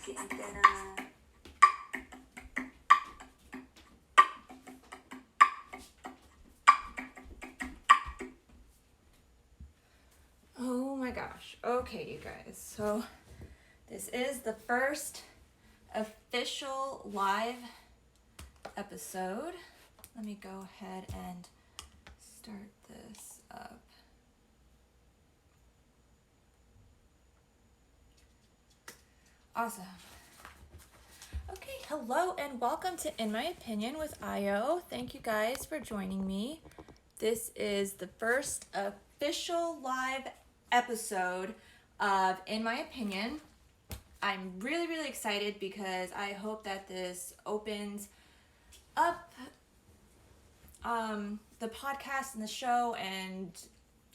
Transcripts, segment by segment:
the internet. Oh my gosh. Okay, you guys. So this is the first official live episode. Let me go ahead and start this up. Awesome. Okay, hello and welcome to In My Opinion with IO. Thank you guys for joining me. This is the first official live episode of In My Opinion. I'm really excited because I hope that this opens up the podcast and the show and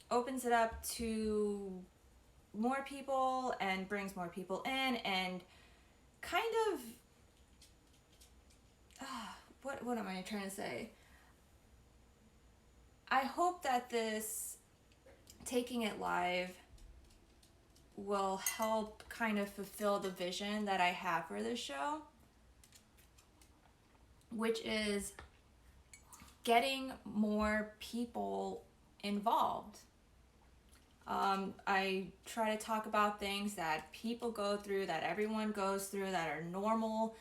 opens it up to more people and brings more people in and kind of what am I trying to say? I hope that this taking it live will help kind of fulfill the vision that I have for this show, which is getting more people involved. I try to talk about things that people go through, that everyone goes through, that are normal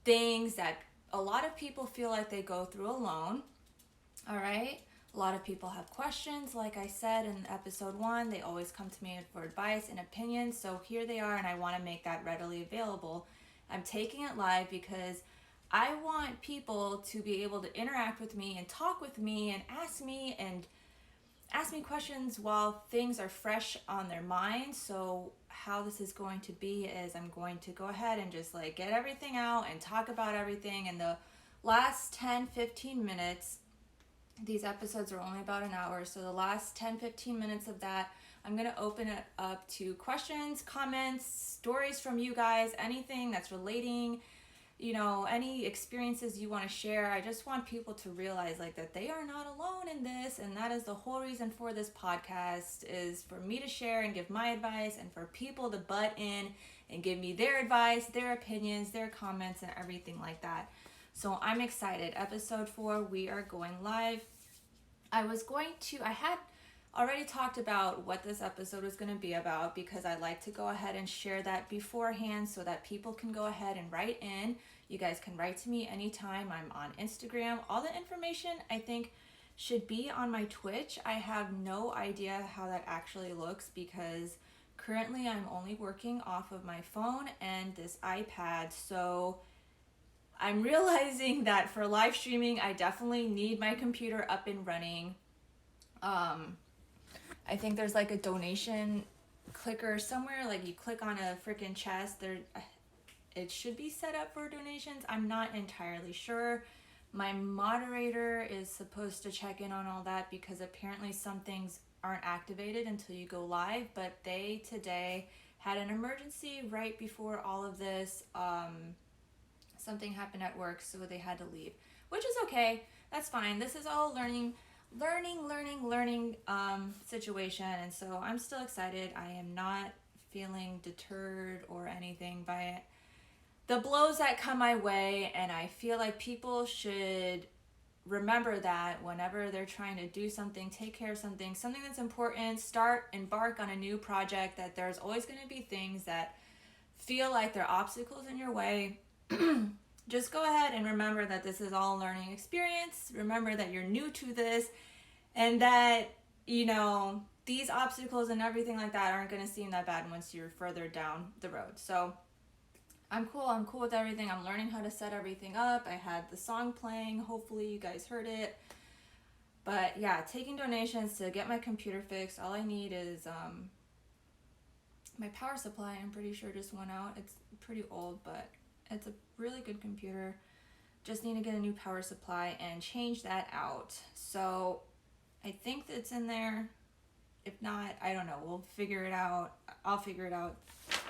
things that a lot of people feel like they go through alone. All right. A lot of people have questions. Like I said in episode 1, they always come to me for advice and opinions. So here they are, and I want to make that readily available. I'm taking it live because I want people to be able to interact with me and talk with me and ask me questions while things are fresh on their minds. So how this is going to be is I'm going to go ahead and just like get everything out and talk about everything. In the last 10-15 minutes, these episodes are only about an hour, so the last 10-15 minutes of that, I'm going to open it up to questions, comments, stories from you guys, anything that's relating, any experiences you want to share. I just want people to realize like that they are not alone in this, and that is the whole reason for this podcast, is for me to share and give my advice and for people to butt in and give me their advice, their opinions, their comments, and everything like that. So I'm excited. Episode 4, we are going live. I had already talked about what this episode was going to be about because I like to go ahead and share that beforehand so that people can go ahead and write in. You guys can write to me anytime. I'm on Instagram. All the information I think should be on my Twitch. I have no idea how that actually looks because currently I'm only working off of my phone and this iPad. So I'm realizing that for live streaming, I definitely need my computer up and running. I think there's like a donation clicker somewhere, like you click on a freaking chest there. It should be set up for donations. I'm not entirely sure. My moderator is supposed to check in on all that because apparently some things aren't activated until you go live, but they today had an emergency right before all of this. Something happened at work, so they had to leave, which is okay. That's fine. This is all learning situation, and so I'm still excited. I am not feeling deterred or anything by it. The blows that come my way, and I feel like people should remember that whenever they're trying to do something, take care of something that's important, embark on a new project, that there's always going to be things that feel like they're obstacles in your way. Just go ahead and remember that this is all a learning experience. Remember that you're new to this and that, these obstacles and everything like that aren't going to seem that bad once you're further down the road. So I'm cool with everything. I'm learning how to set everything up. I had the song playing. Hopefully you guys heard it. But yeah, taking donations to get my computer fixed. All I need is my power supply. I'm pretty sure just went out. It's pretty old, but it's a really good computer. Just need to get a new power supply and change that out. So I think that's in there. If not, I don't know. We'll figure it out. I'll figure it out.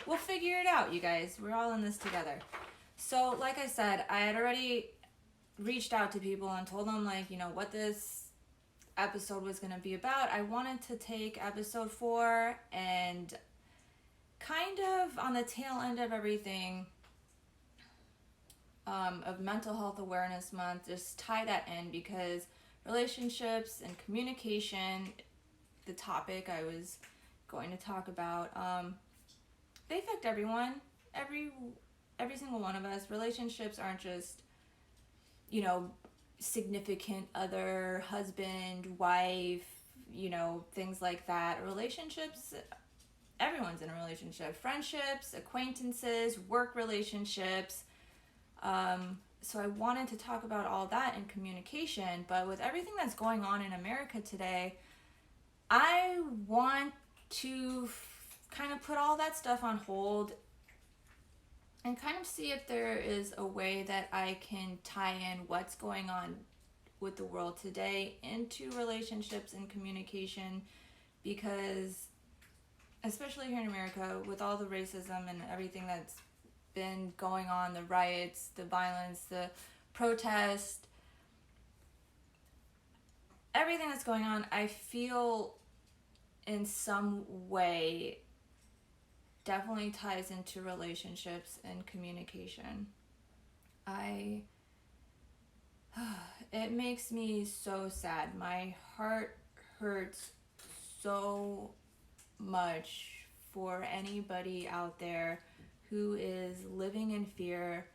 We'll figure it out, you guys. We're all in this together. So like I said, I had already reached out to people and told them what this episode was going to be about. I wanted to take episode 4 and kind of on the tail end of everything, of Mental Health Awareness Month, just tie that in, because relationships and communication, the topic I was going to talk about, they affect everyone, every single one of us. Relationships aren't just, you know, significant other, husband, wife, you know, things like that. Relationships, everyone's in a relationship. Friendships, acquaintances, work relationships. So I wanted to talk about all that in communication, but with everything that's going on in America today, I want to kind of put all that stuff on hold and kind of see if there is a way that I can tie in what's going on with the world today into relationships and communication, because especially here in America, with all the racism and everything that's been going on, the riots, the violence, the protest, everything that's going on, I feel in some way definitely ties into relationships and communication. It makes me so sad. My heart hurts so much for anybody out there who is living in fear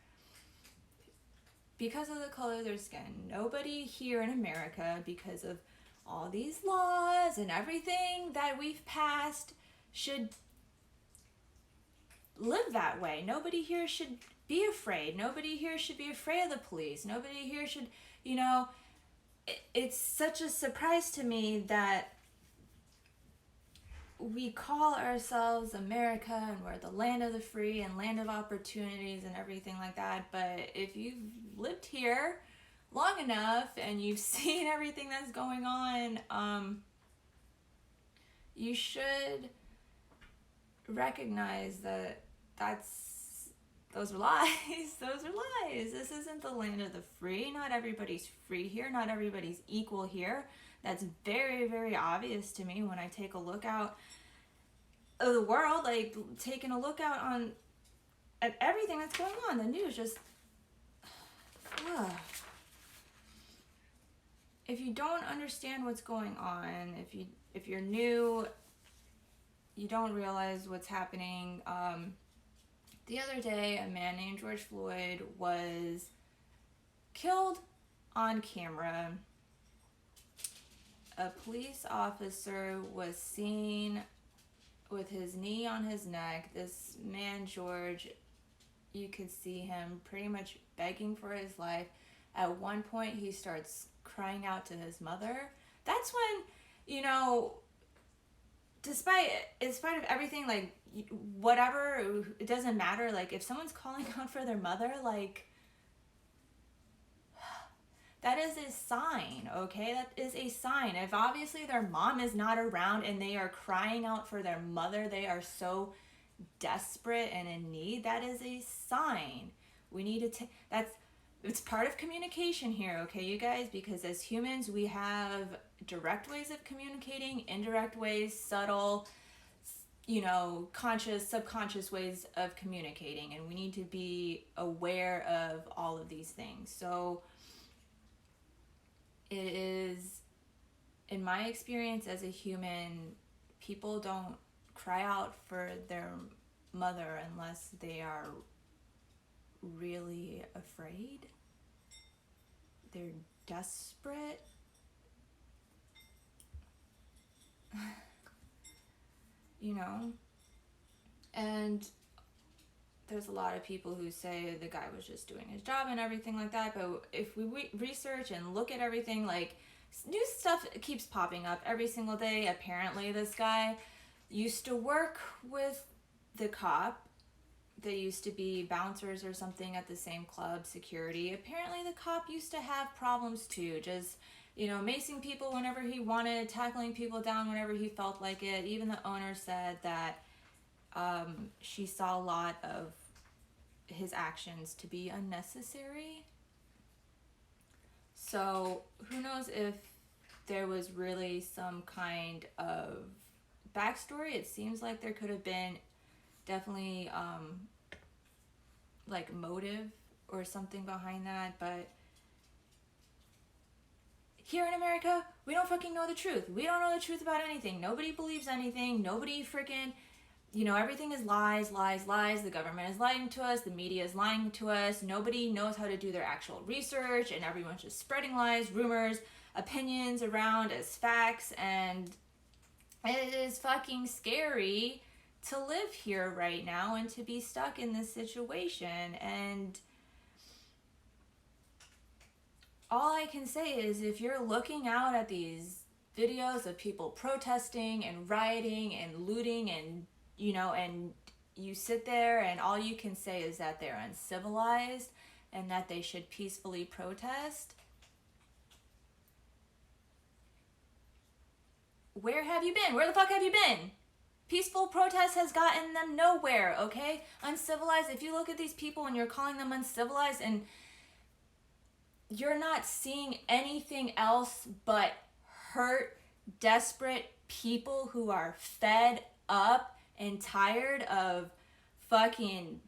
because of the color of their skin. Nobody here in America, because of all these laws and everything that we've passed, should live that way. Nobody here should be afraid. Nobody here should be afraid of the police. Nobody here should, you know, it's such a surprise to me that we call ourselves America and we're the land of the free and land of opportunities and everything like that. But if you've lived here long enough and you've seen everything that's going on, you should recognize that those are lies. Those are lies. This isn't the land of the free. Not everybody's free here. Not everybody's equal here. That's very, very obvious to me when I take a look out of the world, like taking a look out at everything that's going on. The news just, if you don't understand what's going on, if you're new, you don't realize what's happening. The other day, a man named George Floyd was killed on camera. A police officer was seen with his knee on his neck. This man, George, you could see him pretty much begging for his life. At one point, he starts crying out to his mother. That's when, you know, despite of everything, like, whatever, it doesn't matter. Like, if someone's calling out for their mother, like, that is a sign, okay? That is a sign. If obviously their mom is not around and they are crying out for their mother, they are so desperate and in need, that is a sign. We need to it's part of communication here, okay, you guys? Because as humans, we have direct ways of communicating, indirect ways, subtle, you know, conscious, subconscious ways of communicating, and we need to be aware of all of these things. So it is, in my experience as a human, people don't cry out for their mother unless they are really afraid. They're desperate. You know? And there's a lot of people who say the guy was just doing his job and everything like that, but if we research and look at everything, like, new stuff keeps popping up every single day. Apparently this guy used to work with the cop. They used to be bouncers or something at the same club, security. Apparently the cop used to have problems too, just, you know, macing people whenever he wanted, tackling people down whenever he felt like it. Even the owner said that she saw a lot of his actions to be unnecessary. So who knows if there was really some kind of backstory. It seems like there could have been definitely like motive or something behind that, but here in America, we don't fucking know the truth. We don't know the truth about anything. Nobody believes anything. Nobody freaking, everything is lies, lies, lies. The government is lying to us. The media is lying to us. Nobody knows how to do their actual research, and everyone's just spreading lies, rumors, opinions around as facts, and it is fucking scary to live here right now and to be stuck in this situation. And all I can say is, if you're looking out at these videos of people protesting and rioting and looting and, and you sit there and all you can say is that they're uncivilized and that they should peacefully protest, where have you been? Where the fuck have you been? Peaceful protest has gotten them nowhere, okay? Uncivilized, if you look at these people and you're calling them uncivilized and you're not seeing anything else but hurt, desperate people who are fed up and tired of fucking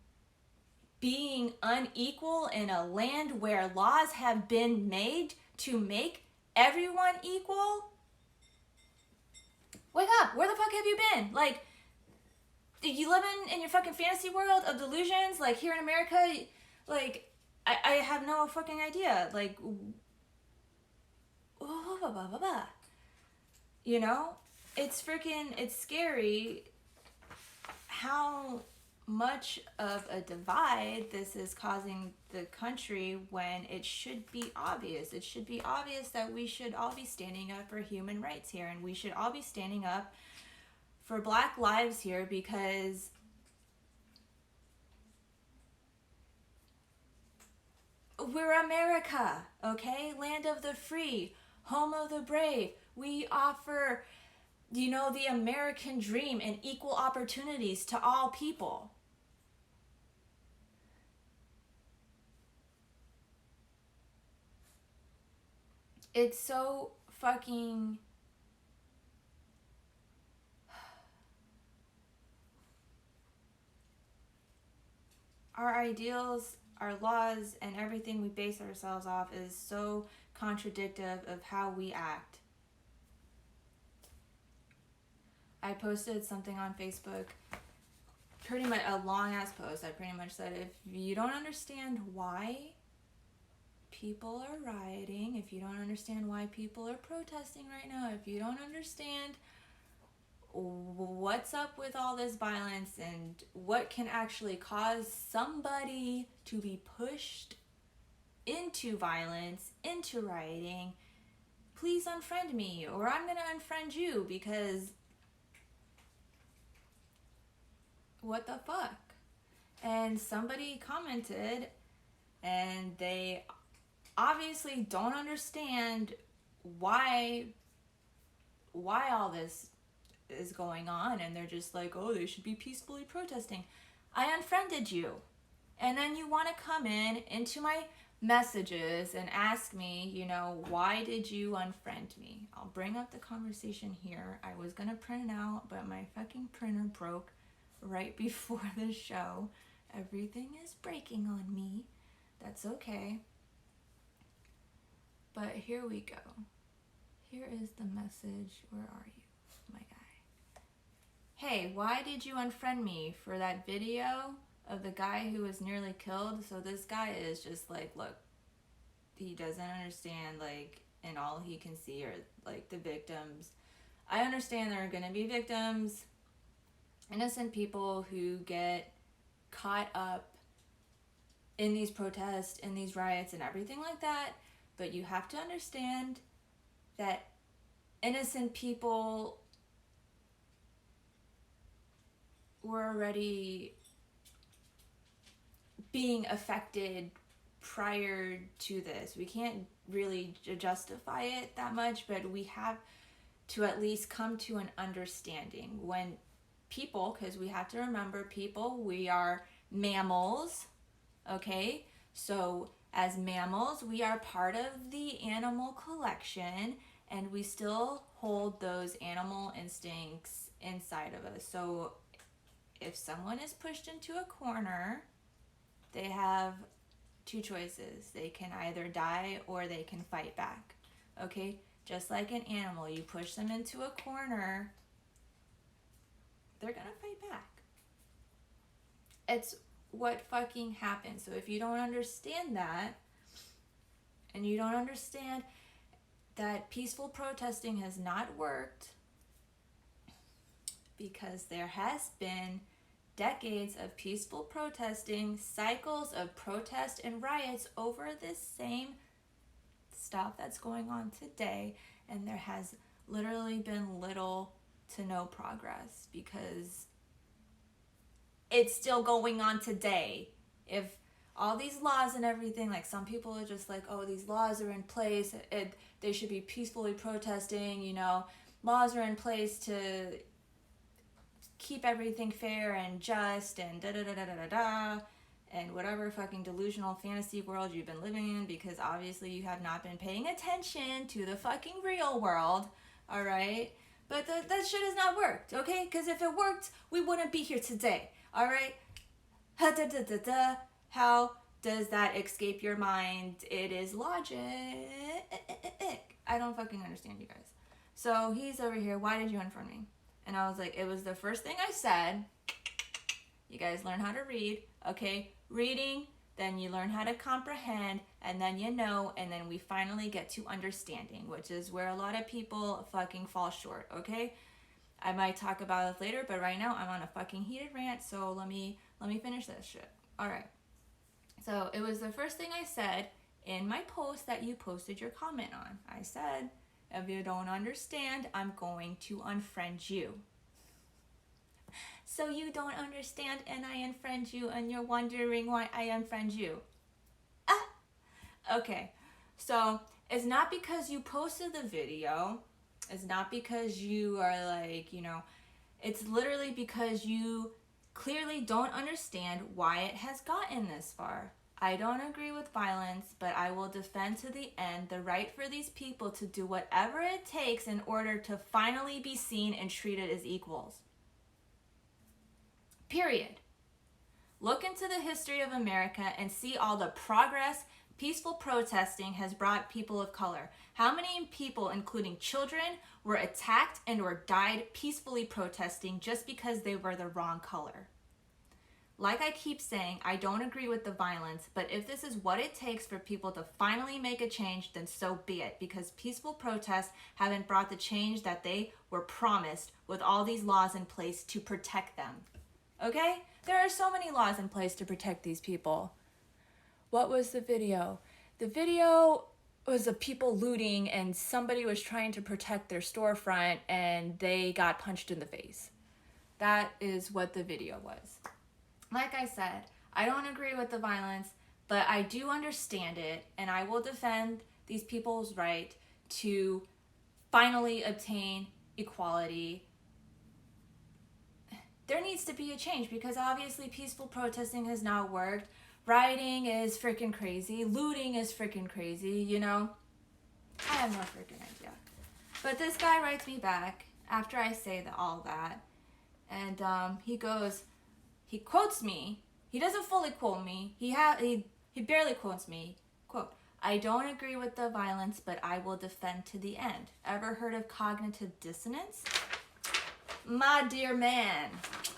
being unequal in a land where laws have been made to make everyone equal. Wake up! Where the fuck have you been? Like, you live in your fucking fantasy world of delusions? Like, here in America, like, I have no fucking idea. Like, it's scary how much of a divide this is causing the country when it should be obvious. It should be obvious that we should all be standing up for human rights here, and we should all be standing up for Black lives here, because we're America, okay? Land of the free, home of the brave. We offer, the American dream and equal opportunities to all people. It's so fucking... Our ideals, our laws, and everything we base ourselves off is so contradictory of how we act. I posted something on Facebook, pretty much a long ass post. I pretty much said, if you don't understand why people are rioting, if you don't understand why people are protesting right now, if you don't understand what's up with all this violence and what can actually cause somebody to be pushed into violence, into rioting, please unfriend me, or I'm gonna unfriend you, because what the fuck? And somebody commented, and they obviously don't understand why all this is going on, and they're just like, oh, they should be peacefully protesting. I unfriended you, and then you want to come into my messages and ask me, why did you unfriend me? I'll bring up the conversation here. I was gonna print it out, but my fucking printer broke right before the show. Everything is breaking on me. That's okay. But here we go. Here is the message. Where are you, my guy? Hey, why did you unfriend me for that video of the guy who was nearly killed? So this guy is just like, look, he doesn't understand, like, and all he can see are, like, the victims. I understand there are going to be victims, innocent people who get caught up in these protests, in these riots and everything like that, but you have to understand that innocent people were already being affected prior to this. We can't really justify it that much, but we have to at least come to an understanding. When people, because we have to remember, people, we are mammals, okay? So as mammals, we are part of the animal collection, and we still hold those animal instincts inside of us. So if someone is pushed into a corner, they have two choices. They can either die or they can fight back. Okay? Just like an animal, you push them into a corner, they're gonna fight back. It's what fucking happens. So if you don't understand that, and you don't understand that peaceful protesting has not worked, because there has been decades of peaceful protesting, cycles of protest and riots over this same stuff that's going on today, and there has literally been little to no progress because it's still going on today. If all these laws and everything, like some people are just like, oh, these laws are in place, they should be peacefully protesting, you know, laws are in place to keep everything fair and just and da-da-da-da-da-da, and whatever fucking delusional fantasy world you've been living in, because obviously you have not been paying attention to the fucking real world, all right? But that shit has not worked, okay? Because if it worked, we wouldn't be here today, all right? Ha-da-da-da-da. How does that escape your mind? It is logic. I don't fucking understand you guys. So he's over here, why did you unfriend me? And I was like, it was the first thing I said. You guys learn how to read, okay? Reading, then you learn how to comprehend, and then you know, and then we finally get to understanding, which is where a lot of people fucking fall short, okay? I might talk about it later, but right now I'm on a fucking heated rant, so let me finish this shit. All right. So it was the first thing I said in my post that you posted your comment on. I said, if you don't understand, I'm going to unfriend you. So you don't understand and I unfriend you and you're wondering why I unfriend you. Okay. So it's not because you posted the video. It's not because you are like, you know, it's literally because you clearly don't understand why it has gotten this far. I don't agree with violence, but I will defend to the end the right for these people to do whatever it takes in order to finally be seen and treated as equals. Period. Look into the history of America and see all the progress peaceful protesting has brought people of color. How many people, including children, were attacked and or died peacefully protesting just because they were the wrong color? Like I keep saying, I don't agree with the violence, but if this is what it takes for people to finally make a change, then so be it, because peaceful protests haven't brought the change that they were promised with all these laws in place to protect them. Okay? There are so many laws in place to protect these people. What was the video? The video was of people looting and somebody was trying to protect their storefront and they got punched in the face. That is what the video was. Like I said, I don't agree with the violence, but I do understand it, and I will defend these people's right to finally obtain equality. There needs to be a change because obviously peaceful protesting has not worked. Rioting is freaking crazy. Looting is freaking crazy, you know? I have no freaking idea. But this guy writes me back after I say all that, and he quotes me. He doesn't fully quote me. He barely quotes me. Quote, I don't agree with the violence, but I will defend to the end. Ever heard of cognitive dissonance? My dear man,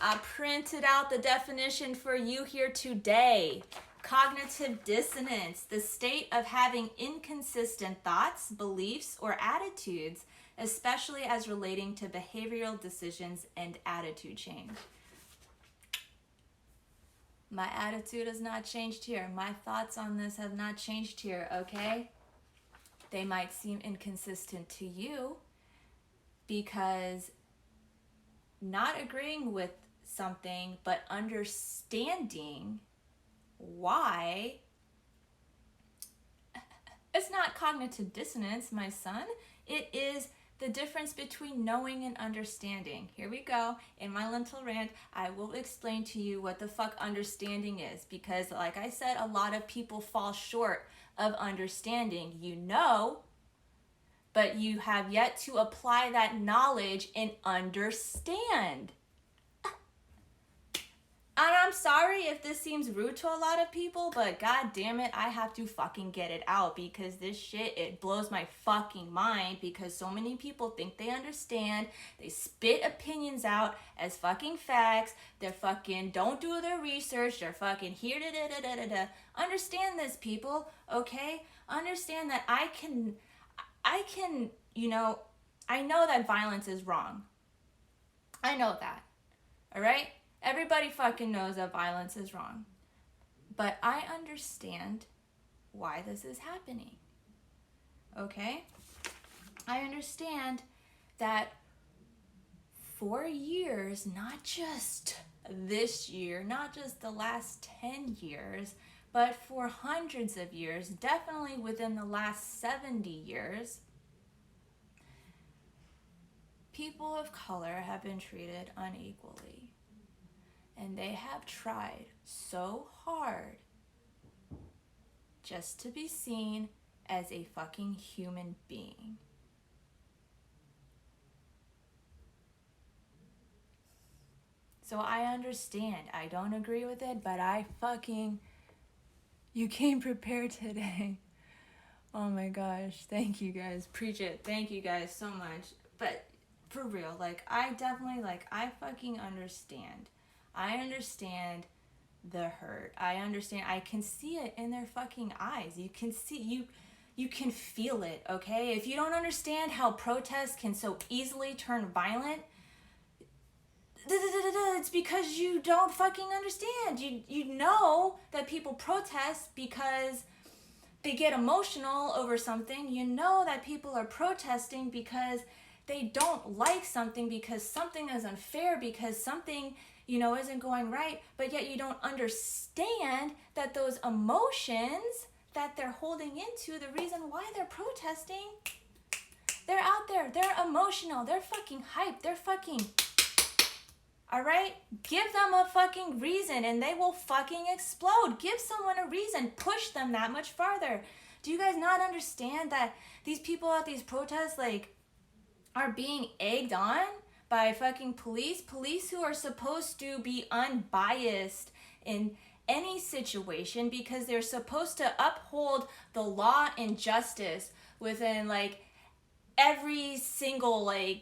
I printed out the definition for you here today. Cognitive dissonance, the state of having inconsistent thoughts, beliefs, or attitudes, especially as relating to behavioral decisions and attitude change. My attitude has not changed here. My thoughts on this have not changed here, okay? They might seem inconsistent to you because not agreeing with something but understanding why, it's not cognitive dissonance, my son. It is the difference between knowing and understanding. Here we go. In my lentil rant, I will explain to you what the fuck understanding is, because like I said, a lot of people fall short of understanding. You know, but you have yet to apply that knowledge and understand. And I'm sorry if this seems rude to a lot of people, but god damn it, I have to fucking get it out because this shit, it blows my fucking mind because so many people think they understand. They spit opinions out as fucking facts. They're fucking don't do their research. They're fucking here da da da da da. Understand this, people, okay? Understand that I can, I know that violence is wrong. I know that. All right? Everybody fucking knows that violence is wrong. But I understand why this is happening. Okay? I understand that for years, not just this year, not just the last 10 years, but for hundreds of years, definitely within the last 70 years, people of color have been treated unequally. And they have tried so hard just to be seen as a fucking human being. So I understand. I don't agree with it, but you came prepared today. Oh my gosh. Thank you guys. Preach it. Thank you guys so much. But for real, I definitely, I fucking understand. I understand the hurt. I understand. I can see it in their fucking eyes. You can see, you can feel it, okay? If you don't understand how protests can so easily turn violent, it's because you don't fucking understand. You know that people protest because they get emotional over something. You know that people are protesting because they don't like something, because something is unfair, because something isn't going right, but yet you don't understand that those emotions that they're holding into, the reason why they're protesting, they're out there, they're emotional, they're fucking hyped, they're fucking, all right? Give them a fucking reason and they will fucking explode. Give someone a reason, push them that much farther. Do you guys not understand that these people at these protests, are being egged on by fucking police who are supposed to be unbiased in any situation because they're supposed to uphold the law and justice within every single they're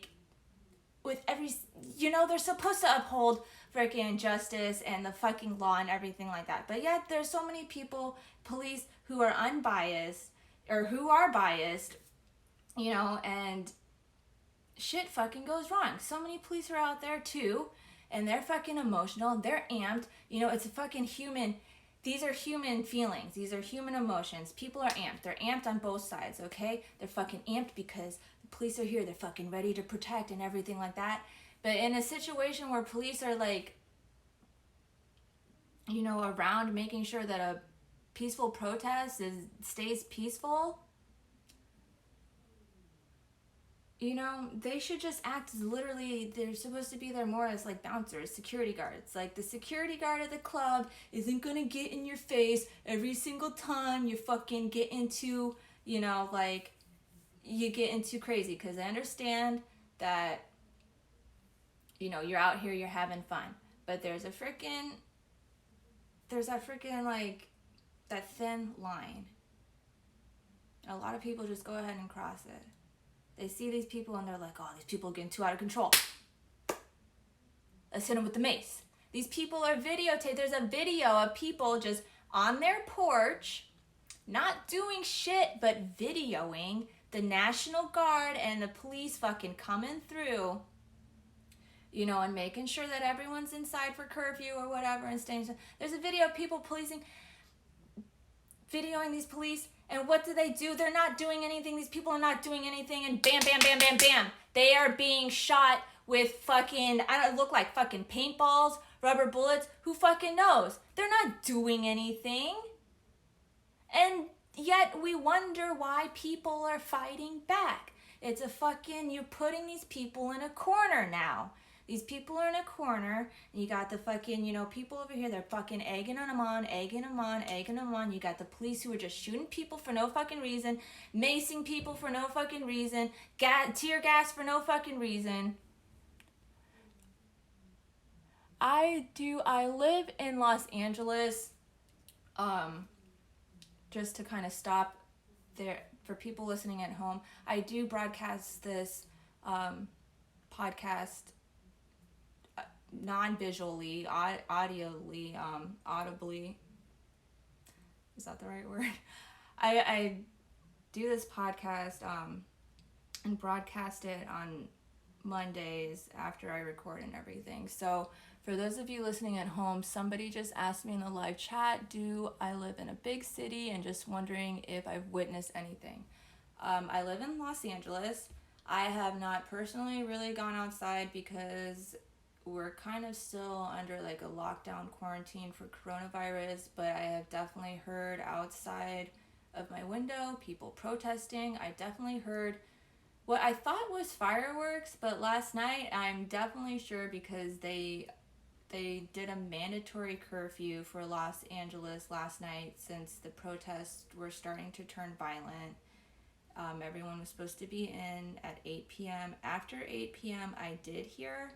supposed to uphold freaking justice and the fucking law and everything like that. But yet there's so many police who are unbiased or who are biased, and shit fucking goes wrong. So many police are out there too, and they're fucking emotional, they're amped. It's a fucking human. These are human feelings. These are human emotions. People are amped. They're amped on both sides, okay? They're fucking amped because the police are here. They're fucking ready to protect and everything like that. But in a situation where police are around making sure that a peaceful protest stays peaceful, they should just act as literally, they're supposed to be there more as bouncers, security guards. The security guard at the club isn't gonna get in your face every single time you fucking get into, you get into crazy, because I understand that, you're out here, you're having fun. But there's that freaking, that thin line. A lot of people just go ahead and cross it. They see these people and they're like, oh, these people are getting too out of control. Let's hit them with the mace. These people are videotaped. There's a video of people just on their porch, not doing shit, but videoing the National Guard and the police fucking coming through, and making sure that everyone's inside for curfew or whatever and staying. There's a video of people videoing these police. And what do? They're not doing anything. These people are not doing anything. And bam, bam, bam, bam, bam. They are being shot with fucking, I don't look like fucking paintballs, rubber bullets. Who fucking knows? They're not doing anything. And yet we wonder why people are fighting back. It's you're putting these people in a corner now. These people are in a corner, and you got the fucking, people over here, they're fucking egging them on. You got the police who are just shooting people for no fucking reason, macing people for no fucking reason, tear gas for no fucking reason. I live in Los Angeles. Just to kind of stop there for people listening at home, I do broadcast this podcast non-visually, audibly. Is that the right word? I do this podcast and broadcast it on Mondays after I record and everything. So for those of you listening at home, somebody just asked me in the live chat, do I live in a big city, and just wondering if I've witnessed anything. I live in Los Angeles. I have not personally really gone outside because we're kind of still under like a lockdown quarantine for coronavirus, but I have definitely heard outside of my window people protesting. I definitely heard what I thought was fireworks, but last night I'm definitely sure because they did a mandatory curfew for Los Angeles last night since the protests were starting to turn violent. Everyone was supposed to be in at 8 p.m. After 8 p.m., I did hear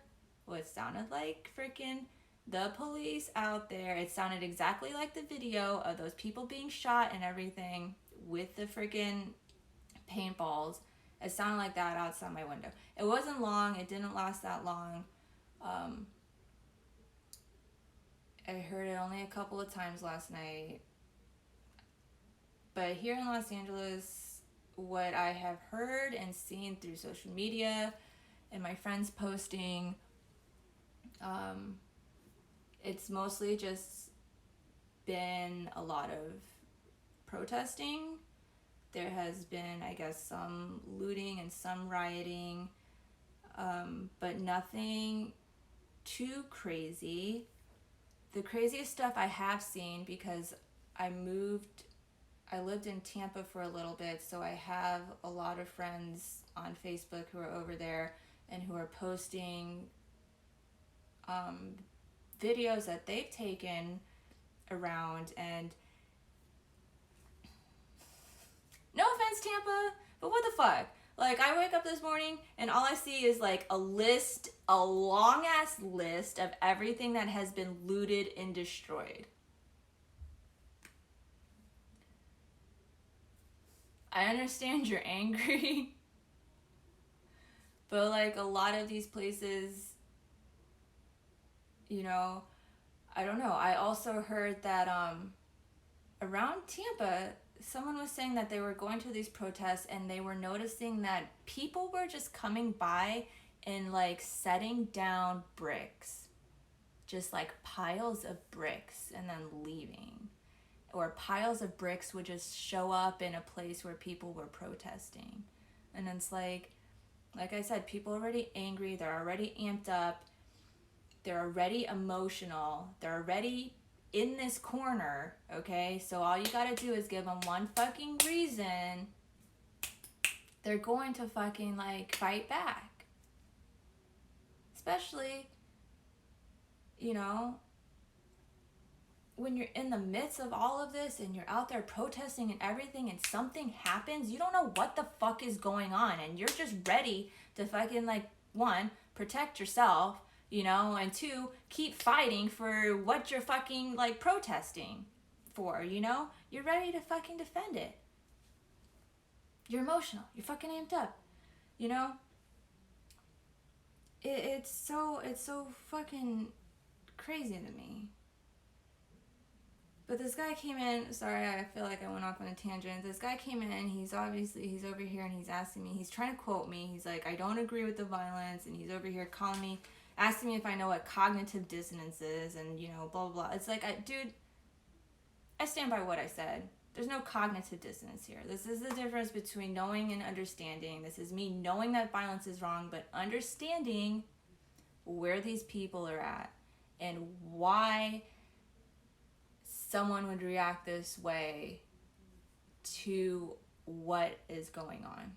what sounded like freaking the police out there. It sounded exactly like the video of those people being shot and everything with the freaking paintballs. It sounded like that outside my window. It wasn't long. It didn't last that long. I heard it only a couple of times last night. But here in Los Angeles, what I have heard and seen through social media and my friends posting, it's mostly just been a lot of protesting. There has been, I guess, some looting and some rioting, but nothing too crazy. The craziest stuff I have seen, because I lived in Tampa for a little bit, so I have a lot of friends on Facebook who are over there and who are posting videos that they've taken around. And no offense, Tampa, but what the fuck? Like, I wake up this morning and all I see is like a long ass list of everything that has been looted and destroyed. I understand you're angry, but like a lot of these places, you know, I don't know. I also heard that around Tampa, someone was saying that they were going to these protests and they were noticing that people were just coming by and like setting down bricks, just like piles of bricks, and then leaving. Or piles of bricks would just show up in a place where people were protesting. And it's like I said, people are already angry, they're already amped up, they're already emotional, they're already in this corner, okay? So all you gotta do is give them one fucking reason, they're going to fucking like fight back. Especially, you know, when you're in the midst of all of this and you're out there protesting and everything and something happens, you don't know what the fuck is going on, and you're just ready to fucking like, one, protect yourself, you know, and two, keep fighting for what you're fucking like protesting for, you know? You're ready to fucking defend it. You're emotional. You're fucking amped up, you know? It's so fucking crazy to me. But this guy came in, sorry, I feel like I went off on a tangent. This guy came in, he's over here and he's asking me, he's trying to quote me. He's like, I don't agree with the violence, and he's over here calling me, asking me if I know what cognitive dissonance is, and, you know, blah, blah, blah. It's like, dude, I stand by what I said. There's no cognitive dissonance here. This is the difference between knowing and understanding. This is me knowing that violence is wrong, but understanding where these people are at and why someone would react this way to what is going on.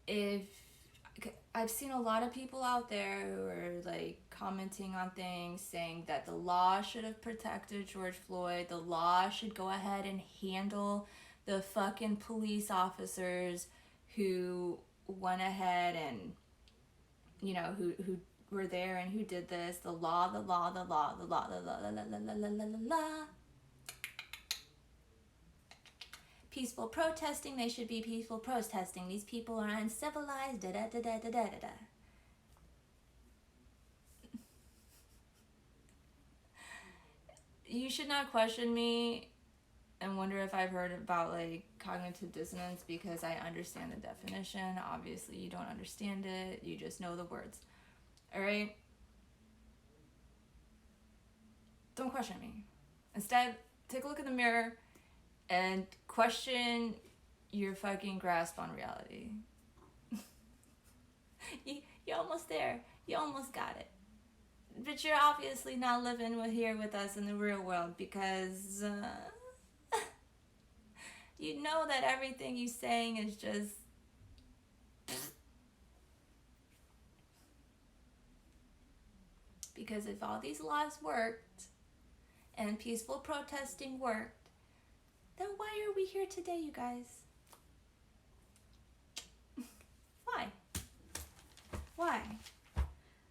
If I've seen a lot of people out there who are like commenting on things, saying that the law should have protected George Floyd, the law should go ahead and handle the fucking police officers who went ahead and who were there and who did this. The law, the law, the law, the law, the law, la la la la la la la. Peaceful protesting, they should be peaceful protesting. These people are uncivilized, da da da da da da da. You should not question me and wonder if I've heard about like cognitive dissonance because I understand the definition. Obviously, you don't understand it. You just know the words. All right? Don't question me. Instead, take a look in the mirror and question your fucking grasp on reality. You're almost there. You almost got it. But you're obviously not living here with us in the real world because you know that everything you're saying is just because if all these laws worked and peaceful protesting worked, then why are we here today, you guys? Why?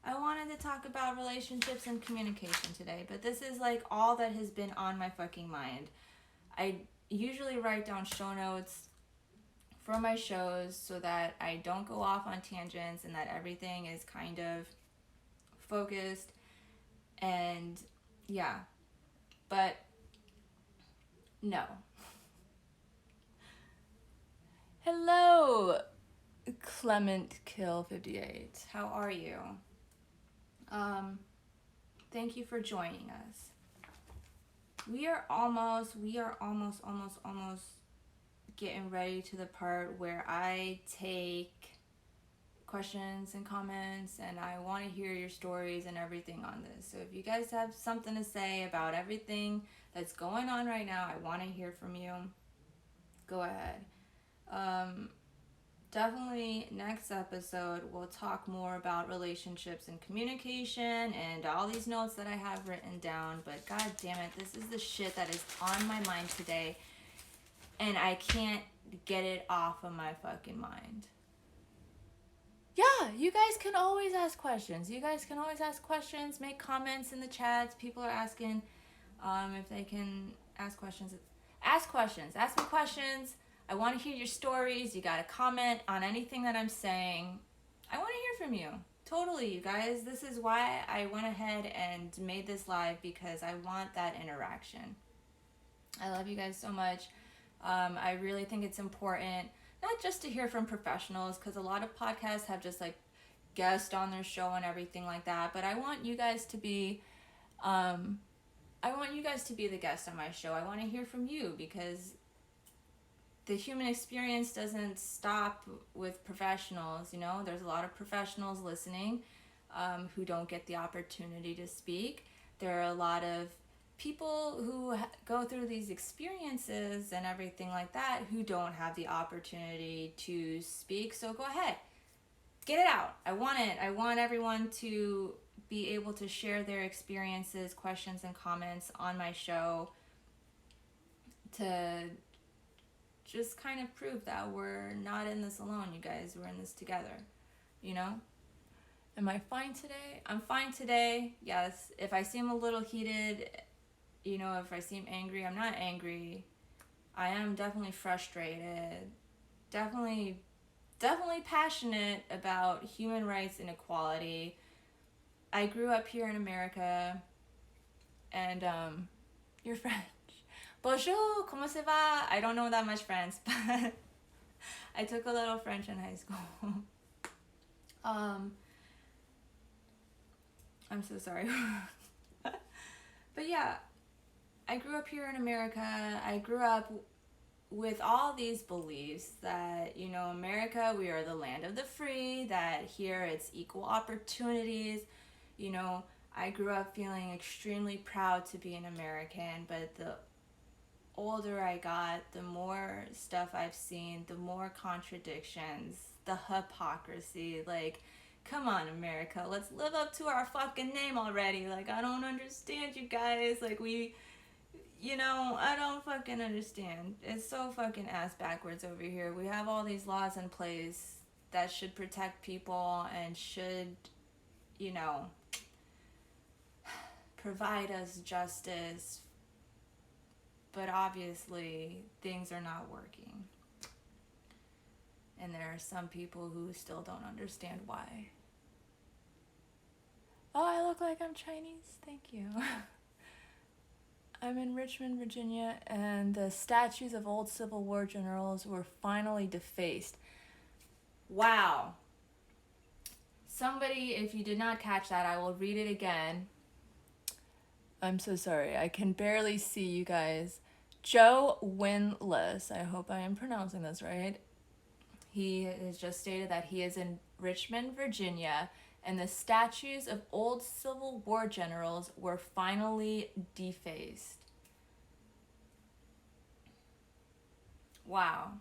I wanted to talk about relationships and communication today, but this is like all that has been on my fucking mind. I usually write down show notes for my shows so that I don't go off on tangents and that everything is kind of focused and yeah. But no. Hello, Clement Kill 58. How are you? Thank you for joining us. We are almost getting ready to the part where I take questions and comments and I want to hear your stories and everything on this. So if you guys have something to say about everything that's going on right now, I want to hear from you. Go ahead. Definitely next episode we'll talk more about relationships and communication and all these notes that I have written down, but god damn it, this is the shit that is on my mind today and I can't get it off of my fucking mind. Yeah, you guys can always ask questions. Make comments in the chats. People are asking if they can ask questions. Ask me questions. I want to hear your stories. You got to comment on anything that I'm saying. I want to hear from you. Totally, you guys. This is why I went ahead and made this live because I want that interaction. I love you guys so much. I really think it's important, not just to hear from professionals, because a lot of podcasts have just like guests on their show and everything like that. But I want you guys to be, the guest on my show. I want to hear from you because the human experience doesn't stop with professionals. You know, there's a lot of professionals listening who don't get the opportunity to speak. There are a lot of people who go through these experiences and everything like that who don't have the opportunity to speak. So go ahead, get it out. I want it. I want everyone to be able to share their experiences, questions, and comments on my show to just kind of prove that we're not in this alone, you guys. We're in this together, you know? Am I fine today? I'm fine today. Yes. If I seem a little heated, you know, if I seem angry, I'm not angry. I am definitely frustrated. Definitely passionate about human rights and equality. I grew up here in America and you're French. Bonjour, comment ça va? I don't know that much French, but I took a little French in high school. I'm so sorry. But yeah, I grew up here in America. I grew up with all these beliefs that, you know, America, we are the land of the free, that here it's equal opportunities. You know, I grew up feeling extremely proud to be an American, but the older I got, the more stuff I've seen, the more contradictions, the hypocrisy. Like, come on, America, let's live up to our fucking name already. Like, I don't understand you guys. Like, I don't fucking understand. It's so fucking ass backwards over here. We have all these laws in place that should protect people and should, you know, provide us justice. But obviously, things are not working. And there are some people who still don't understand why. Oh, I look like I'm Chinese? Thank you. I'm in Richmond, Virginia, and the statues of old Civil War generals were finally defaced. Wow. Somebody, if you did not catch that, I will read it again. I'm so sorry. I can barely see you guys. Joe Winless, I hope I am pronouncing this right. He has just stated that he is in Richmond, Virginia, and the statues of old Civil War generals were finally defaced. Wow.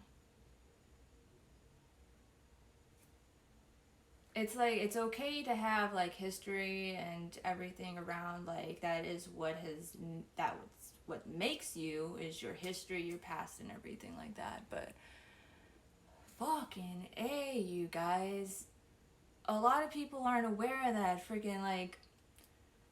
It's like, it's okay to have like history and everything around, like that is what has, that was what makes you, is your history, your past, and everything like that. But fucking A, you guys. A lot of people aren't aware of that. Freaking, like,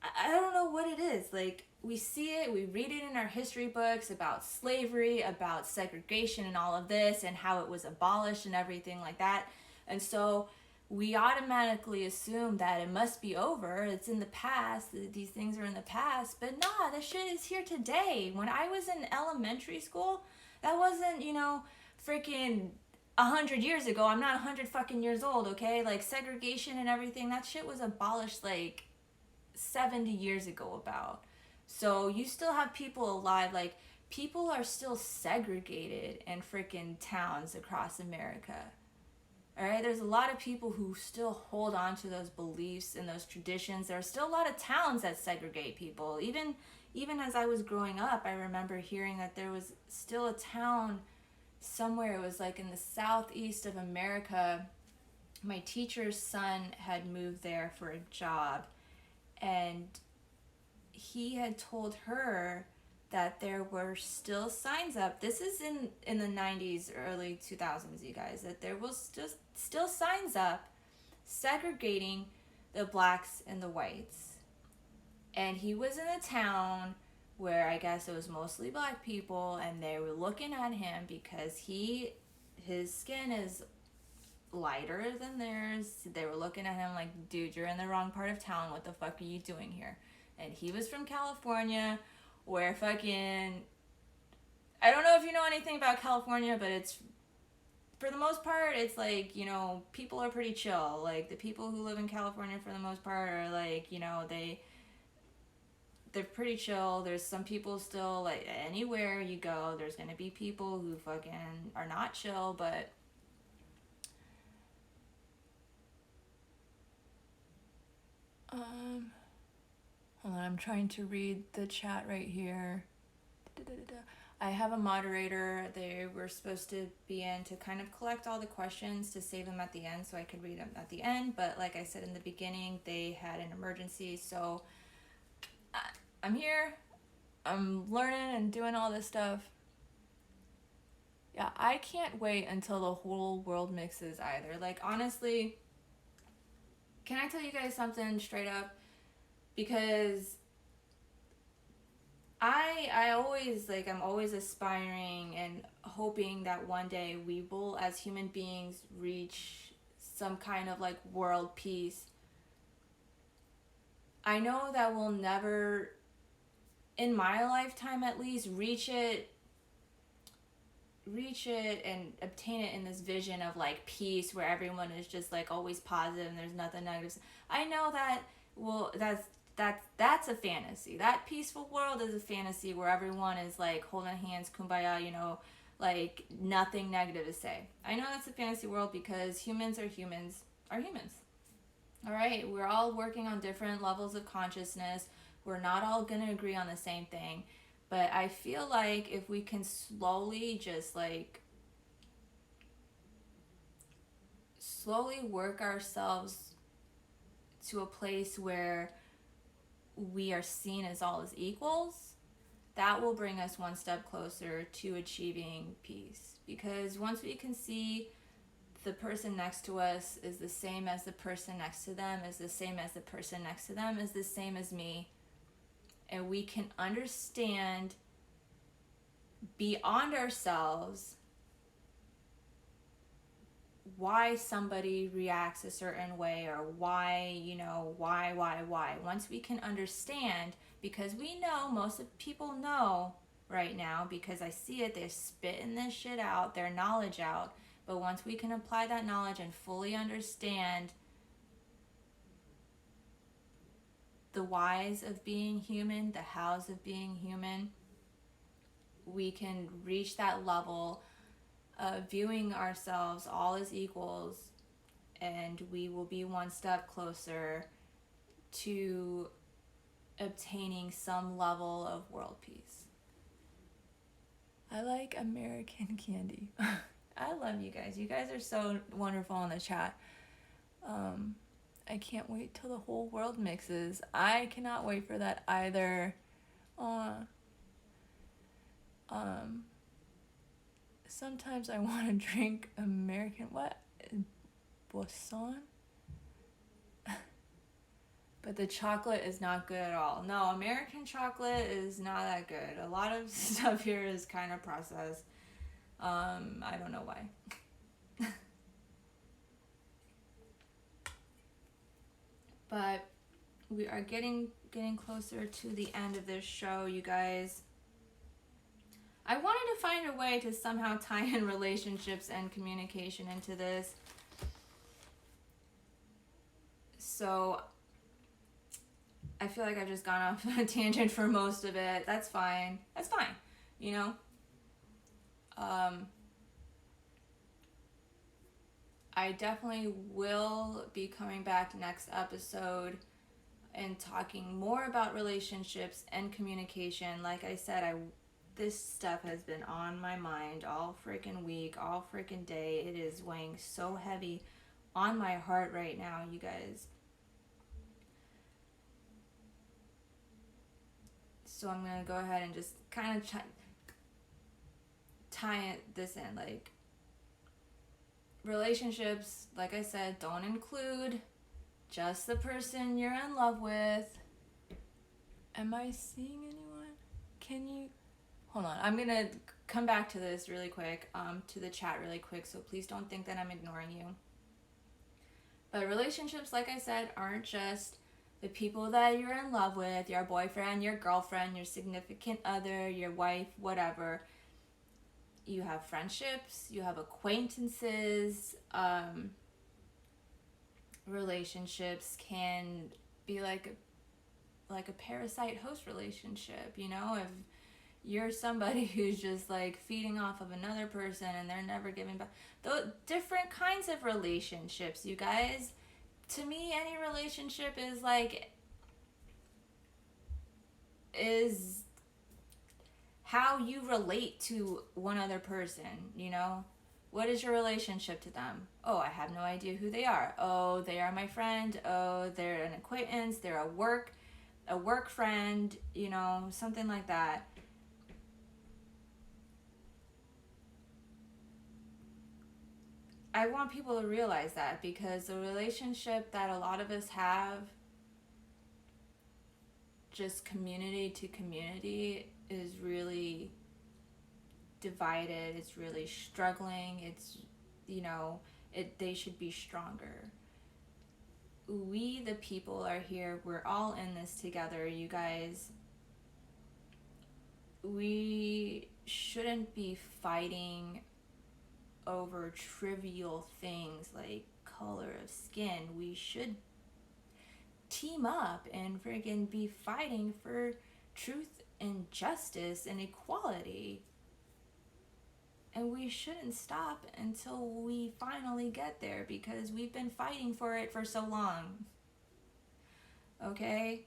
I don't know what it is. Like, we see it, we read it in our history books about slavery, about segregation and all of this, and how it was abolished and everything like that. And so we automatically assume that it must be over. It's in the past. These things are in the past. But nah, this shit is here today. When I was in elementary school, that wasn't, you know, freaking 100 years ago. I'm not 100 fucking years old, okay? Like, segregation and everything, that shit was abolished like 70 years ago about. So you still have people alive. Like, people are still segregated in freaking towns across America. All right, there's a lot of people who still hold on to those beliefs and those traditions. There are still a lot of towns that segregate people. Even as I was growing up, I remember hearing that there was still a town somewhere. It was like in the southeast of America. My teacher's son had moved there for a job, and he had told her that there were still signs up. This is in the 90s, early 2000s, you guys, that there was just still signs up segregating the blacks and the whites. And he was in a town where I guess it was mostly black people, and they were looking at him because his skin is lighter than theirs. They were looking at him like, dude, you're in the wrong part of town. What the fuck are you doing here? And he was from California, where fucking, I don't know if you know anything about California, but it's, for the most part, it's like, you know, people are pretty chill. Like, the people who live in California, for the most part, are like, you know, they're pretty chill. There's some people still, like, anywhere you go, there's gonna be people who fucking are not chill, but hold on, I'm trying to read the chat right here. I have a moderator. They were supposed to be in to kind of collect all the questions to save them at the end so I could read them at the end. But like I said in the beginning, they had an emergency. So I'm here. I'm learning and doing all this stuff. Yeah, I can't wait until the whole world mixes either. Like, honestly, can I tell you guys something straight up? Because I always, like, I'm always aspiring and hoping that one day we will, as human beings, reach some kind of, like, world peace. I know that we'll never, in my lifetime at least, reach it and obtain it in this vision of, like, peace where everyone is just, like, always positive and there's nothing negative. I know that, well, that's a fantasy. That peaceful world is a fantasy where everyone is, like, holding hands, kumbaya, you know, like, nothing negative to say. I know that's a fantasy world because humans are humans. All right, we're all working on different levels of consciousness. We're not all going to agree on the same thing. But I feel like if we can slowly just, like, work ourselves to a place where we are seen as all as equals, that will bring us one step closer to achieving peace. Because once we can see the person next to us is the same as the person next to them, is the same as the person next to them, is the same as me. And we can understand beyond ourselves why somebody reacts a certain way, or why, why. Once we can understand, because we know, most of people know right now, because I see it, they're spitting this shit out, their knowledge out. But once we can apply that knowledge and fully understand the whys of being human, the hows of being human, we can reach that level of viewing ourselves all as equals, and we will be one step closer to obtaining some level of world peace. I like American candy. I love you guys. You guys are so wonderful in the chat. I can't wait till the whole world mixes. I cannot wait for that either. Sometimes I want to drink American, boisson? But the chocolate is not good at all. No, American chocolate is not that good. A lot of stuff here is kind of processed. I don't know why. But we are getting closer to the end of this show, you guys. I wanted to find a way to somehow tie in relationships and communication into this. So I feel like I've just gone off on a tangent for most of it. That's fine. That's fine. You know? I definitely will be coming back next episode and talking more about relationships and communication. Like I said, this stuff has been on my mind all freaking week, all freaking day. It is weighing so heavy on my heart right now, you guys. So I'm going to go ahead and just kind of tie this in. Like, relationships, like I said, don't include just the person you're in love with. Am I seeing anyone? Can you... Hold on. I'm going to come back to this really quick, to the chat really quick, so please don't think that I'm ignoring you. But relationships, like I said, aren't just the people that you're in love with, your boyfriend, your girlfriend, your significant other, your wife, whatever. You have friendships, you have acquaintances. Relationships can be like a parasite host relationship, you know? If you're somebody who's just like feeding off of another person and they're never giving back. The different kinds of relationships, you guys. To me, any relationship is how you relate to one other person, you know? What is your relationship to them? Oh, I have no idea who they are. Oh, they are my friend. Oh, they're an acquaintance. They're a work friend, you know, something like that. I want people to realize that, because the relationship that a lot of us have, just community to community, is really divided. It's really struggling. It's, you know, they should be stronger. We, the people, are here. We're all in this together, you guys. We shouldn't be fighting over trivial things like color of skin. We should team up and friggin' be fighting for truth and justice and equality. And we shouldn't stop until we finally get there, because we've been fighting for it for so long. Okay?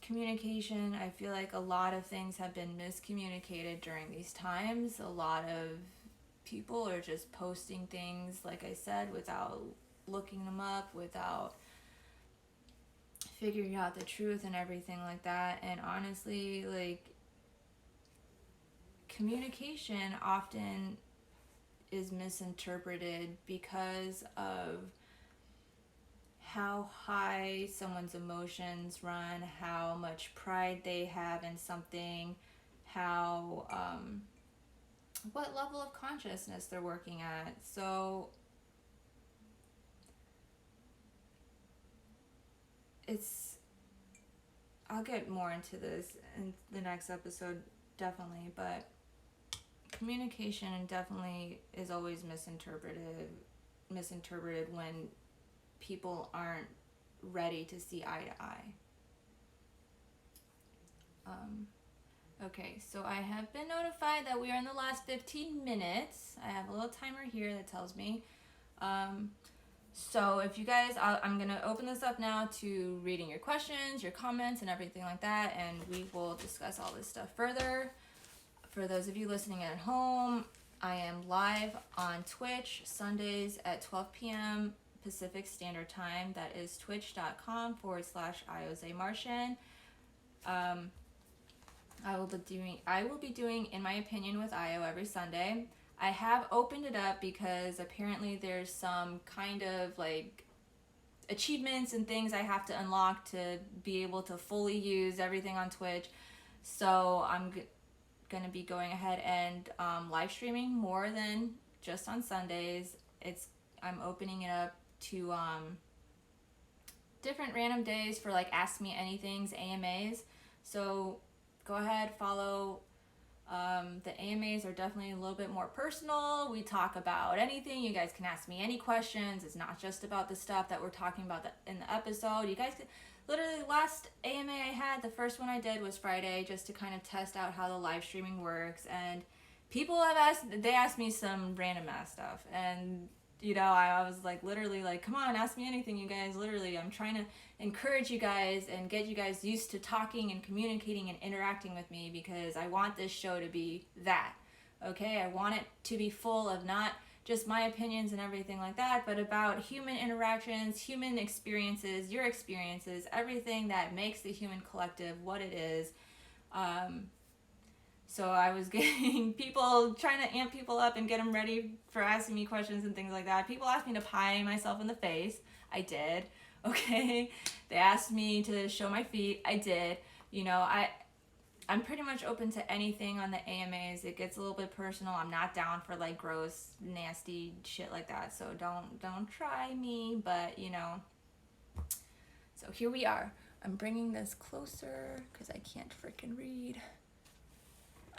Communication, I feel like a lot of things have been miscommunicated during these times. A lot of people are just posting things, like I said, without looking them up, without figuring out the truth and everything like that. And honestly, like, communication often is misinterpreted because of how high someone's emotions run, how much pride they have in something, how what level of consciousness they're working at. So I'll get more into this in the next episode, definitely, but communication definitely is always misinterpreted when people aren't ready to see eye to eye. Okay, so I have been notified that we are in the last 15 minutes. I have a little timer here that tells me. So if you guys, I'm going to open this up now to reading your questions, your comments, and everything like that, and we will discuss all this stuff further. For those of you listening at home, I am live on Twitch Sundays at 12 p.m. Pacific Standard Time. That is twitch.com/IOZMartian. I will be doing In My Opinion with Io every Sunday. I have opened it up because apparently there's some kind of like achievements and things I have to unlock to be able to fully use everything on Twitch. So I'm going to be going ahead and live streaming more than just on Sundays. I'm opening it up to different random days for like Ask Me Anythings, AMAs. So go ahead, follow. The AMAs are definitely a little bit more personal. We talk about anything. You guys can ask me any questions. It's not just about the stuff that we're talking about in the episode. You guys can, literally, last AMA I had, the first one I did was Friday, just to kind of test out how the live streaming works. And people they asked me some random ass stuff. And, you know, I was like, literally, like, come on, ask me anything, you guys. Literally, I'm trying to encourage you guys and get you guys used to talking and communicating and interacting with me, because I want this show to be that, okay? I want it to be full of not just my opinions and everything like that, but about human interactions, human experiences, your experiences, everything that makes the human collective what it is. So I was getting people, trying to amp people up and get them ready for asking me questions and things like that. People asked me to pie myself in the face. I did. Okay. They asked me to show my feet. I did. You know, I'm pretty much open to anything on the AMAs. It gets a little bit personal. I'm not down for like gross, nasty shit like that. So don't try me, but you know. So here we are. I'm bringing this closer because I can't freaking read.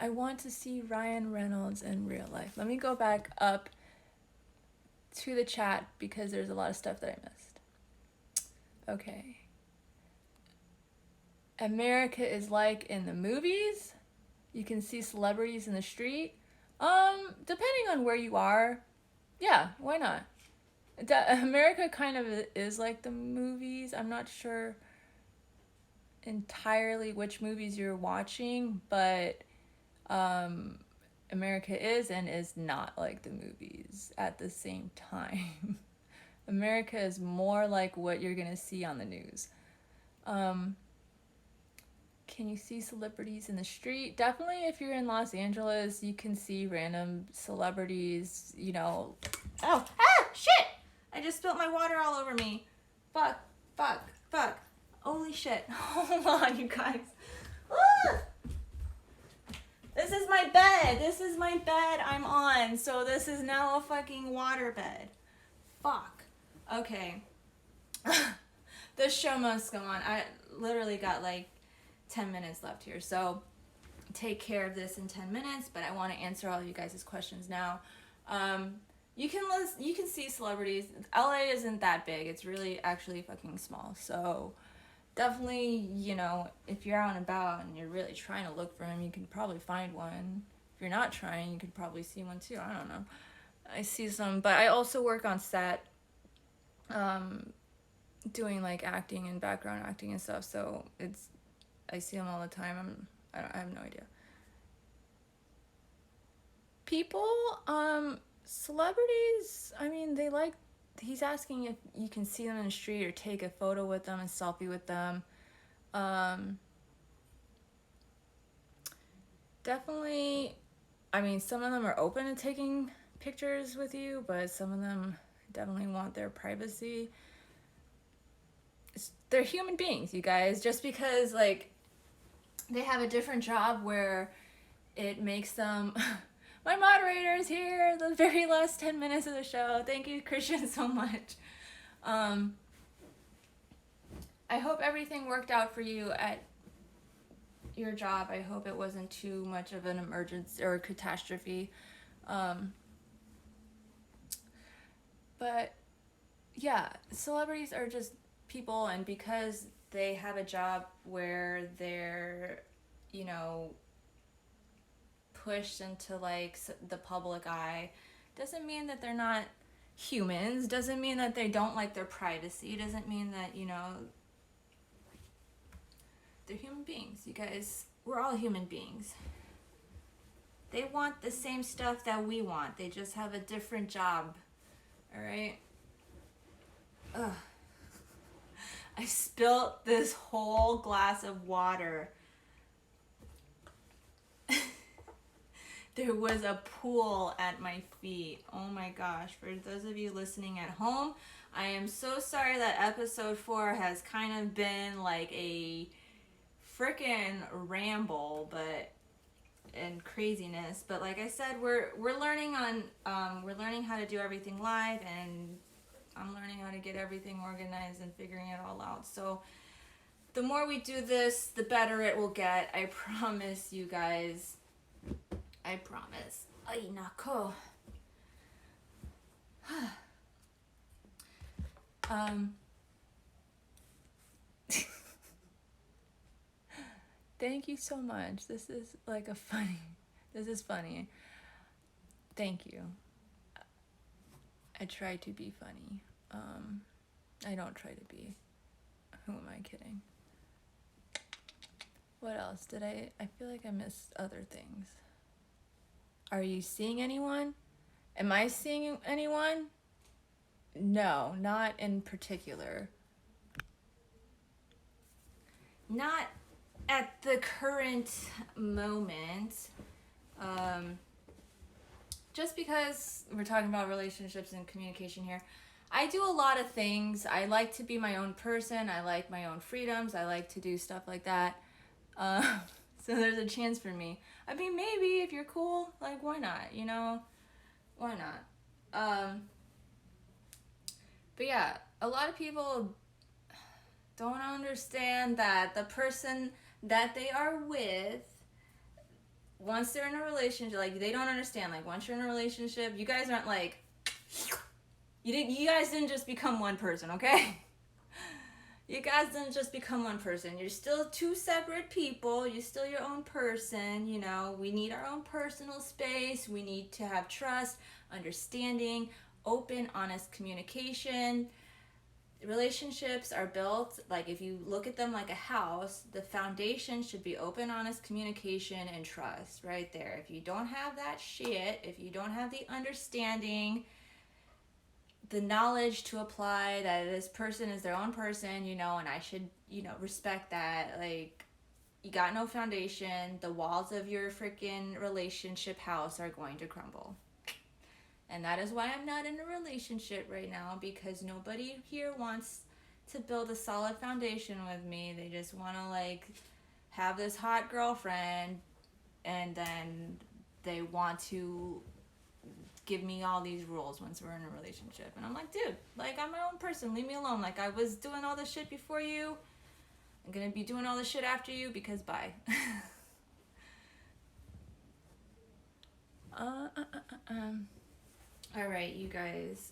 I want to see Ryan Reynolds in real life. Let me go back up to the chat because there's a lot of stuff that I missed. Okay. America is like in the movies. You can see celebrities in the street. Depending on where you are, yeah, why not? America kind of is like the movies. I'm not sure entirely which movies you're watching, but America is and is not like the movies at the same time. America is more like what you're gonna see on the news. Can you see celebrities in the street? Definitely if you're in Los Angeles, you can see random celebrities, you know. Oh, shit! I just spilled my water all over me. Fuck. Holy shit. Hold on, you guys. This is my bed I'm on. So this is now a fucking water bed. Fuck. Okay. This show must go on. I literally got like 10 minutes left here. So take care of this in 10 minutes, but I want to answer all of you guys' questions now. You can see celebrities. LA isn't that big. It's really actually fucking small. So definitely, you know, if you're out and about and you're really trying to look for him, you can probably find one. If you're not trying, you could probably see one too. I don't know. I see some, but I also work on set, doing like acting and background acting and stuff. So I see them all the time. I have no idea. People, celebrities, I mean, he's asking if you can see them in the street or take a photo with them and selfie with them. Definitely, I mean, some of them are open to taking pictures with you, but some of them definitely want their privacy. They're human beings, you guys. Just because, like, they have a different job where it makes them... My moderator is here, the very last 10 minutes of the show. Thank you, Christian, so much. I hope everything worked out for you at your job. I hope it wasn't too much of an emergency or catastrophe. But yeah, celebrities are just people, and because they have a job where they're, you know, pushed into like the public eye, doesn't mean that they're not humans, doesn't mean that they don't like their privacy, doesn't mean that, you know, they're human beings, you guys. We're all human beings. They want the same stuff that we want, they just have a different job. All right. Ugh. I spilt this whole glass of water. There was a pool at my feet. Oh my gosh. For those of you listening at home, I am so sorry that episode 4 has kind of been like a freaking ramble, but and craziness. But like I said, we're learning how to do everything live, and I'm learning how to get everything organized and figuring it all out. So the more we do this, the better it will get. I promise you guys. I promise. Ay, nako. Thank you so much. This is like this is funny. Thank you. I try to be funny. I don't try to be. Who am I kidding? What else did I feel like I missed other things. Are you seeing anyone? Am I seeing anyone? No, not in particular. Not at the current moment. Just because we're talking about relationships and communication here, I do a lot of things. I like to be my own person. I like my own freedoms. I like to do stuff like that. So there's a chance for me. I mean, maybe if you're cool, like, why not? You know, why not? But yeah, a lot of people don't understand that the person that they are with, once they're in a relationship, like, they don't understand, like, once you're in a relationship, you guys aren't like, you guys didn't just become one person, okay? You guys didn't just become one person. You're still two separate people. You're still your own person, you know. We need our own personal space. We need to have trust, understanding, open, honest communication. Relationships are built, like, if you look at them like a house, the foundation should be open, honest communication and trust right there. If you don't have that shit, if you don't have the understanding, the knowledge to apply that this person is their own person, you know, and I should, you know, respect that, like, you got no foundation, the walls of your freaking relationship house are going to crumble. And that is why I'm not in a relationship right now, because nobody here wants to build a solid foundation with me. They just want to, like, have this hot girlfriend, and then they want to give me all these rules once we're in a relationship. And I'm like, dude, like, I'm my own person. Leave me alone. Like, I was doing all this shit before you. I'm going to be doing all this shit after you, because bye. All right, you guys.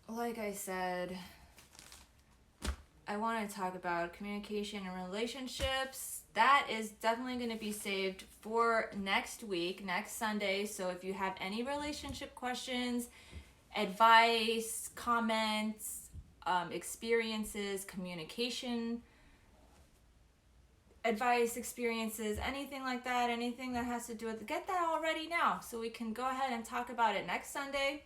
Like I said, I want to talk about communication and relationships. That is definitely going to be saved for next week, next Sunday. So if you have any relationship questions, advice, comments, experiences, communication advice, experiences, anything like that, anything that has to do with, get that all ready now so we can go ahead and talk about it next Sunday.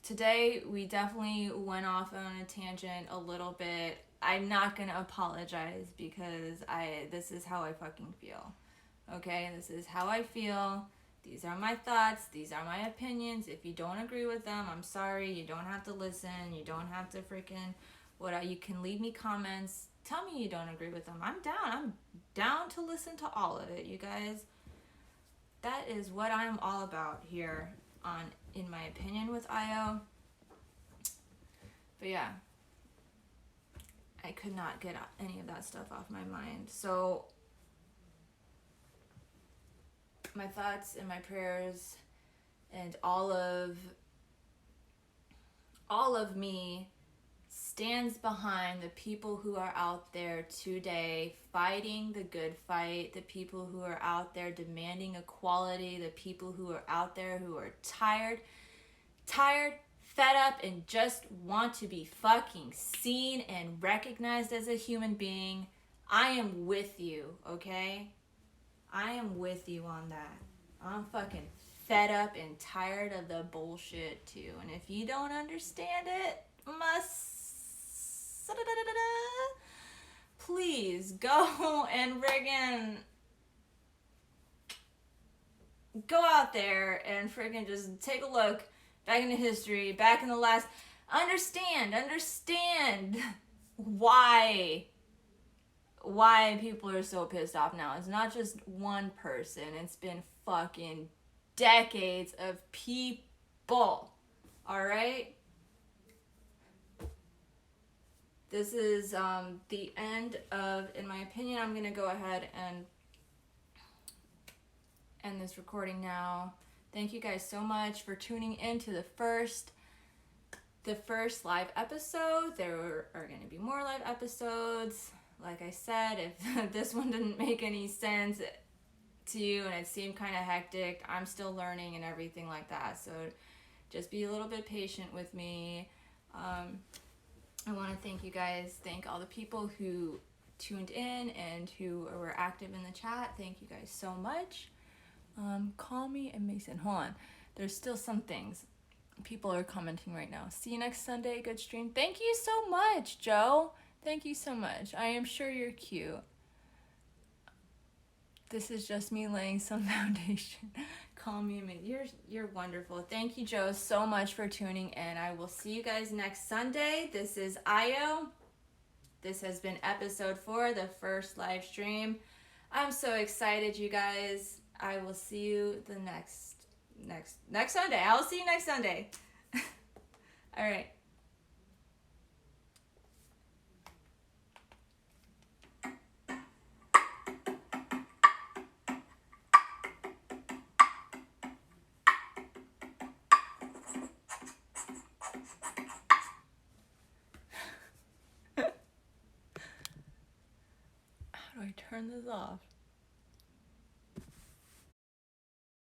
Today we definitely went off on a tangent a little bit. I'm not gonna apologize, because this is how I fucking feel. Okay, this is how I feel. These are my thoughts. These are my opinions. If you don't agree with them, I'm sorry. You don't have to listen. You don't have to freaking you can leave me comments. Tell me you don't agree with them. I'm down. I'm down to listen to all of it, you guys. That is what I'm all about here on In My Opinion with IO. But yeah, I could not get any of that stuff off my mind. So my thoughts and my prayers and all of me stands behind the people who are out there today fighting the good fight, the people who are out there demanding equality, the people who are out there who are tired, fed up, and just want to be fucking seen and recognized as a human being. I am with you, okay? I am with you on that. I'm fucking fed up and tired of the bullshit too. And if you don't understand it, please go and friggin' go out there and friggin' just take a look back into history, back in the last. Understand why people are so pissed off now. It's not just one person. It's been fucking decades of people. All right? This is the end of, in my opinion, I'm going to go ahead and end this recording now. Thank you guys so much for tuning in to the first live episode. There are going to be more live episodes. Like I said, if this one didn't make any sense to you and it seemed kind of hectic, I'm still learning and everything like that. So just be a little bit patient with me. I want to thank you guys. Thank all the people who tuned in and who were active in the chat. Thank you guys so much. Call me and Mason. Hold on. There's still some things. People are commenting right now. See you next Sunday. Good stream. Thank you so much, Joe. Thank you so much. I am sure you're cute. This is just me laying some foundation. Call me. You're wonderful. Thank you, Joe, so much for tuning in. I will see you guys next Sunday. This is Io. This has been episode 4, the first live stream. I'm so excited, you guys. I will see you the next Sunday. I'll see you next Sunday. All right. How do I turn this off?